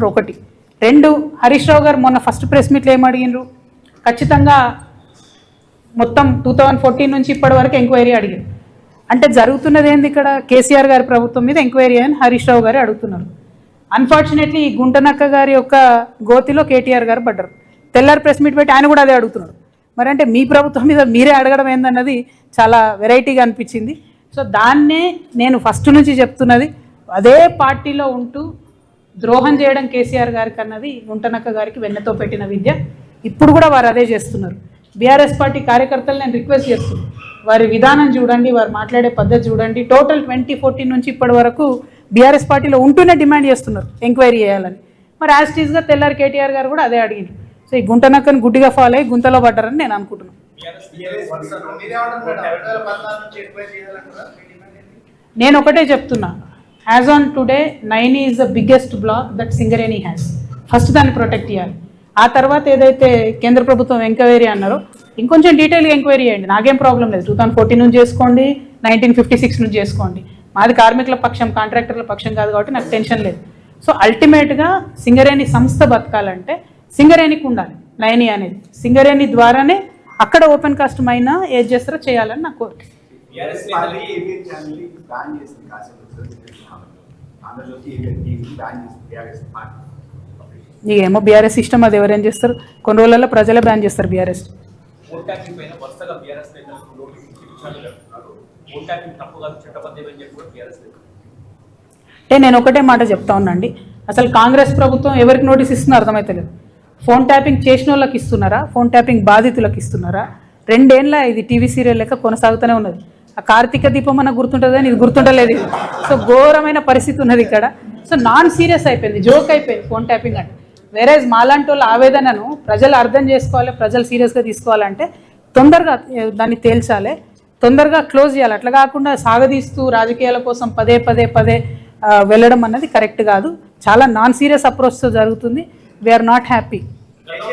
చేస్తున్నారు ఒకటి. రెండు, హరీష్ రావు గారు మొన్న ఫస్ట్ ప్రెస్ మీట్లో ఏం అడిగినారు, ఖచ్చితంగా మొత్తం 2014 నుంచి ఇప్పటి వరకు ఎంక్వైరీ అడిగారు. అంటే జరుగుతున్నది ఏంది ఇక్కడ, కేసీఆర్ గారి ప్రభుత్వం మీద ఎంక్వైరీ అని హరీష్ రావు గారు అడుగుతున్నారు. అన్ఫార్చునేట్లీ ఈ గుంటనక్క గారి యొక్క గోతిలో కేటీఆర్ గారు పడ్డారు. తెల్లారి ప్రెస్ మీట్ పెట్టి ఆయన కూడా అదే అడుగుతున్నారు. మరి అంటే మీ ప్రభుత్వం మీద మీరే అడగడం ఏందన్నది చాలా వెరైటీగా అనిపించింది. సో దాన్నే నేను ఫస్ట్ నుంచి చెప్తున్నది, అదే పార్టీలో ఉంటూ ద్రోహం చేయడం కేసీఆర్ గారికి అన్నది గుంటనక్క గారికి వెన్నతో పెట్టిన విద్య. ఇప్పుడు కూడా వారు అదే చేస్తున్నారు. బీఆర్ఎస్ పార్టీ కార్యకర్తలు నేను రిక్వెస్ట్ చేస్తున్నాను, వారి విధానం చూడండి, వారు మాట్లాడే పద్ధతి చూడండి. టోటల్ 2014 నుంచి ఇప్పటి వరకు బీఆర్ఎస్ పార్టీలో ఉంటూనే డిమాండ్ చేస్తున్నారు ఎంక్వైరీ చేయాలని. మరి యాజ్ టీజ్గా తెల్లారి కేటీఆర్ గారు కూడా అదే అడిగింది. సో ఈ గుంటనక్కని గుడ్డిగా ఫాలో అయ్యి గుంతలో పడ్డారని నేను అనుకుంటున్నాను. నేను ఒకటే చెప్తున్నా, as on today 9 is the biggest block that Singareni has. First దాన్ని ప్రొటెక్ట్ చేయాలి. ఆ తర్వాత ఏదైతే కేంద్ర ప్రభుత్వం ఎంక్వైరీ అన్నారో ఇంకొంచెం డీటెయిల్గా ఎంక్వైరీ చేయండి, నాకేం ప్రాబ్లం లేదు. 2014 నుంచి చేసుకోండి, 1956 నుంచి చేసుకోండి. మాది కార్మికుల పక్షం, కాంట్రాక్టర్ల పక్షం కాదు కాబట్టి నాకు టెన్షన్ లేదు. సో అల్టిమేట్గా సింగరేణి సంస్థ బతకాలంటే సింగరేణికి ఉండాలి నైని అనేది. సింగరేణి ద్వారానే అక్కడ ఓపెన్ కాస్ట్ మైనా ఏది చేస్తారో చేయాలని నా కోరిక. ఏమో బీఆర్ఎస్ ఇష్టం, అది ఎవరేం చేస్తారు. కొన్ని రోజులలో ప్రజలే బ్యాన్ చేస్తారు బీఆర్ఎస్. అంటే నేను ఒకటే మాట చెప్తా ఉన్నాండి, అసలు కాంగ్రెస్ ప్రభుత్వం ఎవరికి నోటీస్ ఇస్తుందో అర్థమైతలేదు. ఫోన్ ట్యాపింగ్ చేసిన వాళ్ళకి ఇస్తున్నారా, ఫోన్ ట్యాపింగ్ బాధితులకు ఇస్తున్నారా? 2 ఏళ్ళ ఇది టీవీ సీరియల్ లెక్క కొనసాగుతూనే ఉన్నది. ఆ కార్తీక దీపం అన్న గుర్తుంటుంది కానీ ఇది గుర్తుంటలేదు ఇది. సో ఘోరమైన పరిస్థితి ఉన్నది ఇక్కడ. సో నాన్ సీరియస్ అయిపోయింది, జోక్ అయిపోయింది ఫోన్ ట్యాపింగ్ అంటే. వేరేజ్ మాలాంటి వాళ్ళ ఆవేదనను ప్రజలు అర్థం చేసుకోవాలి, ప్రజలు సీరియస్గా తీసుకోవాలంటే తొందరగా దాన్ని తేల్చాలి, తొందరగా క్లోజ్ చేయాలి. అట్లా కాకుండా సాగదీస్తూ రాజకీయాల కోసం పదే వెళ్ళడం అన్నది కరెక్ట్ కాదు. చాలా నాన్ సీరియస్ అప్రోచ్తో జరుగుతుంది. We are not happy.